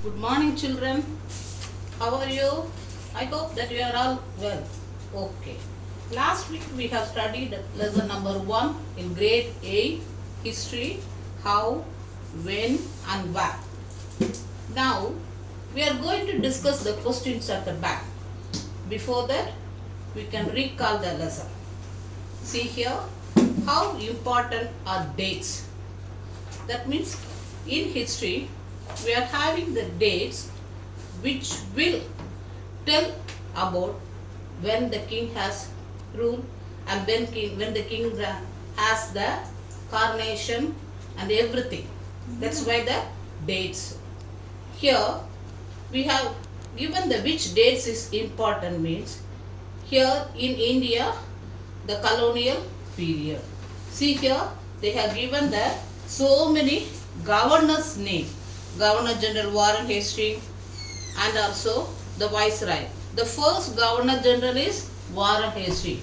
Good morning, children. How are you? I hope that you are all well. Okay. Last week we have studied lesson number 1 in grade 8 history, how, when, and where. Now we are going to discuss the questions at the back. Before that, we can recall the lesson. See here, how important are dates? That means in history, we are having the dates which will tell about when the king has ruled and when the king has the coronation and everything. That's why the dates. Here we have given the which dates is important means here in India the colonial period. See here they have given the so many governors name. Governor General Warren Hastings and also the Viceroy. The first Governor General is Warren Hastings.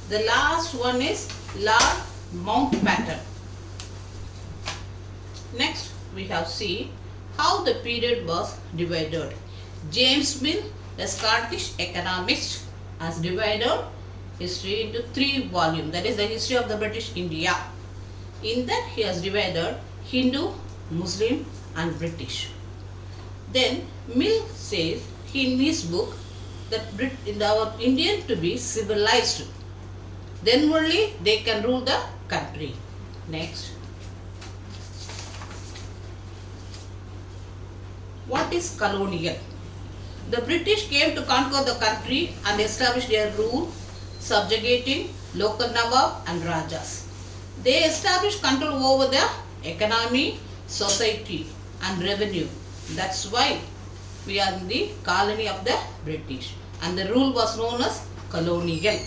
The last one is Lord Mountbatten. Next we have seen how the period was divided. James Mill, the Scottish economist, has divided history into 3 volumes. That is the history of the British India. In that he has divided Hindu, Muslim and British. Then Mill says in his book that our Indian to be civilized. Then only they can rule the country. Next. What is colonial? The British came to conquer the country and establish their rule, subjugating local Nawab and Rajas. They established control over the economy, society and revenue. That's why we are in the colony of the British and the rule was known as colonial.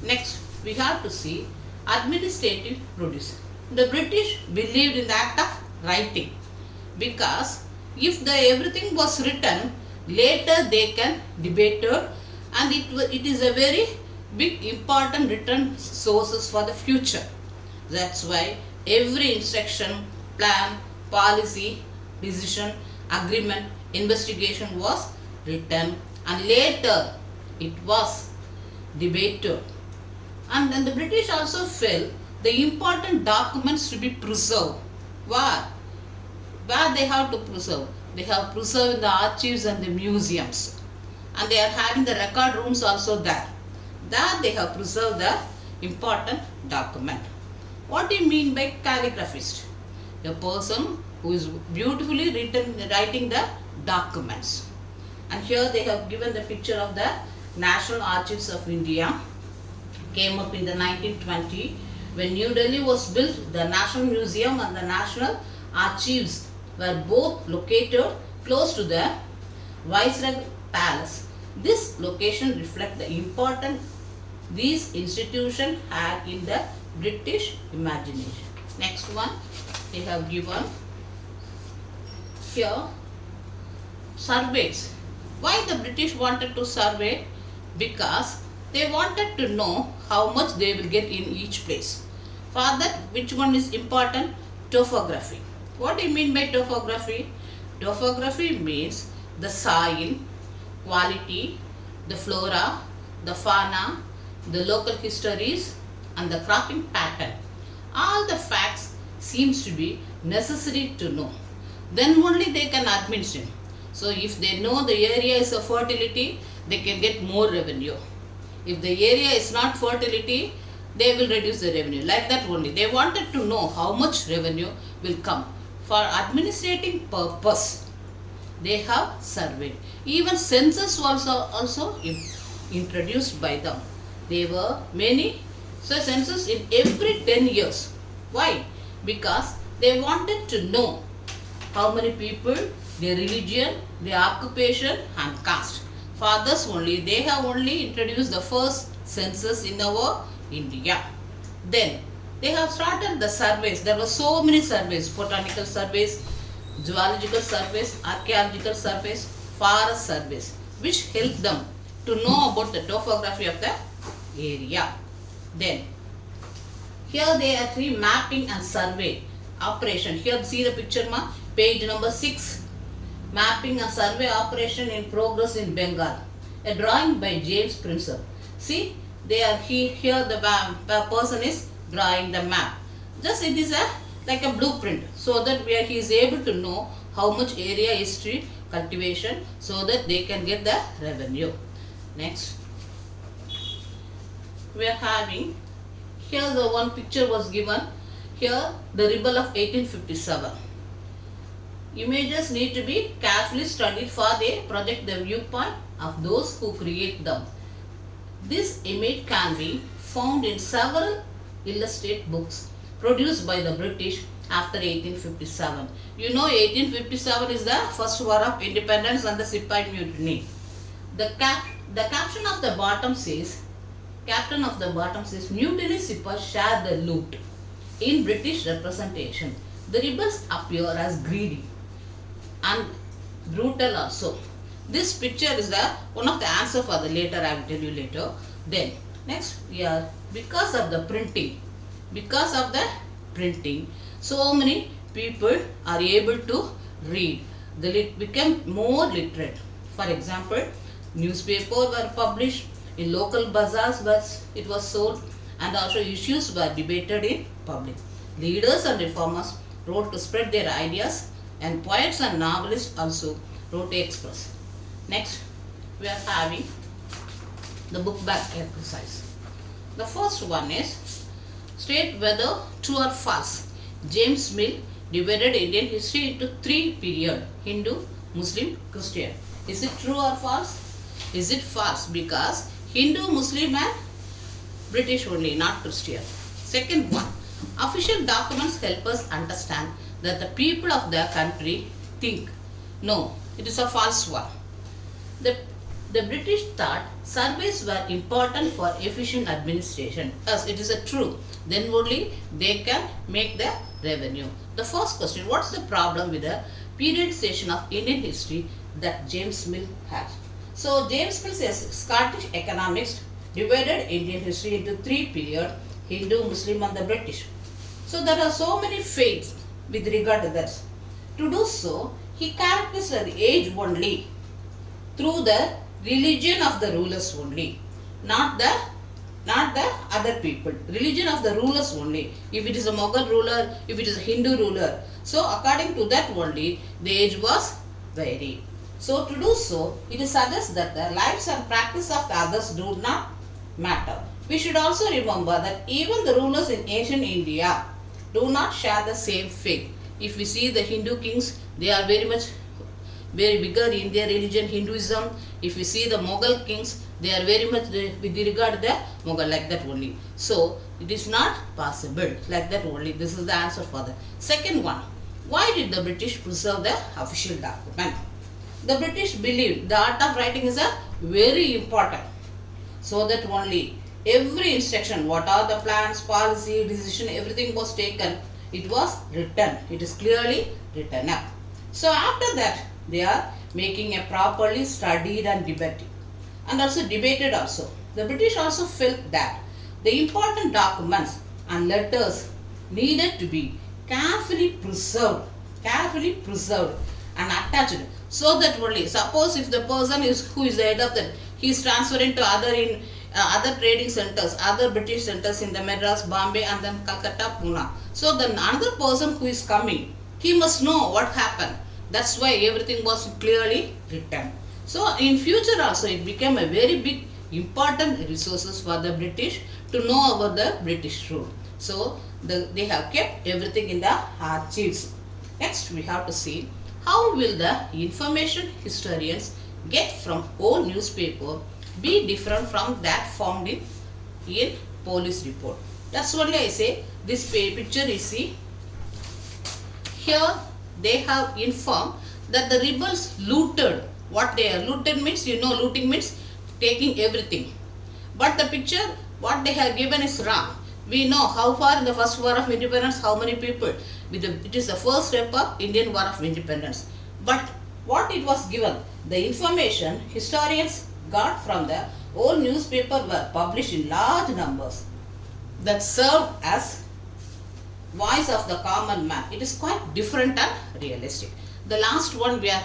Next we have to see administrative produce. The British believed in the act of writing because if everything was written, later they can debate it and it is a very big important written sources for the future. That's why every instruction, plan, policy, decision, agreement, investigation was written and later it was debated. And then the British also felt the important documents to be preserved. Where they have to preserve? They have preserved in the archives and the museums. And they are having the record rooms also there. There they have preserved the important document. What do you mean by calligraphist? A person who is beautifully writing the documents. And here they have given the picture of the National Archives of India. Came up in the 1920 when New Delhi was built. The National Museum and the National Archives were both located close to the Viceroy Palace. This location reflects the importance these institutions had in the British imagination. Next one they have given here surveys. Why the British wanted to survey? Because they wanted to know how much they will get in each place. For that, which one is important? Topography. What do you mean by topography? Topography means the soil, quality, the flora, the fauna, the local histories and the cropping pattern. All the facts seems to be necessary to know. Then only they can administer. So if they know the area is a fertility, they can get more revenue. If the area is not fertility, they will reduce the revenue. Like that only. They wanted to know how much revenue will come. For administrating purpose, they have surveyed. Even census was also introduced by them. There were many census in every 10 years. Why? Because they wanted to know how many people, their religion, their occupation and caste. For this only, they have only introduced the first census in our India. Then they have started the surveys. There were so many surveys, botanical surveys, zoological surveys, archaeological surveys, forest surveys, which help them to know about the topography of the area. Then here they are three mapping and survey operation. Here see the picture ma, page number 6. Mapping a survey operation in progress in Bengal. A drawing by James Princer. See, here the person is drawing the map. Just it is like a blueprint, so that where he is able to know how much area is tree cultivation, so that they can get the revenue. Next, we are having here the one picture was given. Here the rebel of 1857. Images need to be carefully studied, for they project the viewpoint of those who create them. This image can be found in several illustrated books produced by the British after 1857. You know, 1857 is the first war of independence and the Sepoy Mutiny. The caption of the bottom says, Captain of the bottom says, Mutiny Sepoys share the loot. In British representation, the rebels appear as greedy and brutal also. This picture is the one of the answer for the later, I will tell you later. Then next, here because of the printing, so many people are able to read. They become more literate. For example, newspapers were published, in local bazaars it was sold, and also issues were debated in public. Leaders and reformers wrote to spread their ideas, and poets and novelists also wrote to express. Next, we are having the book back exercise. The first one is state whether true or false. James Mill divided Indian history into 3 periods: Hindu, Muslim, Christian. Is it true or false? Is it false? Because Hindu, Muslim and British only, not Christian. Second one, official documents help us understand that the people of the country think. No, it is a false one. The British thought surveys were important for efficient administration. As it is a true, then only they can make the revenue. The first question, what's the problem with the periodization of Indian history that James Mill has? So James Mill says Scottish economists divided Indian history into 3 periods: Hindu, Muslim and the British. So there are so many faiths with regard to this. To do so, he characterized the age only through the religion of the rulers only, not the other people. Religion of the rulers only. If it is a Mughal ruler, if it is a Hindu ruler, so according to that only the age was varied. So to do so, it is suggests that the lives and practice of the others do not matter. We should also remember that even the rulers in ancient India do not share the same faith. If we see the Hindu kings, they are very bigger in their religion, Hinduism. If we see the Mughal kings, they are very much with regard to the Mughal, like that only. So it is not possible, like that only. This is the answer for that. Second one, why did the British preserve the official document? The British believed the art of writing is a very important, so that only every instruction, what are the plans, policy, decision, everything was taken. It was written. It is clearly written up. So after that, they are making a properly studied and debated, and also debated also. The British also felt that the important documents and letters needed to be carefully preserved and attached, so that only, suppose if the person who is the head of that, he is transferring to other trading centers, other British centers in the Madras, Bombay and then Calcutta, Pune. So then another person who is coming, he must know what happened. That's why everything was clearly written. So in future also it became a very big important resources for the British to know about the British rule. So they have kept everything in the archives. Next we have to see how will the information historians get from old newspaper be different from that found in police report. That's only I say this picture is see. Here they have informed that the rebels looted. What they are looted means, you know, looting means taking everything. But the picture what they have given is wrong. We know how far in the first war of independence, how many people. It is the first step of Indian war of independence. But what it was given, the information historians got from the old newspaper were published in large numbers that served as voice of the common man. It is quite different and realistic. The last one we are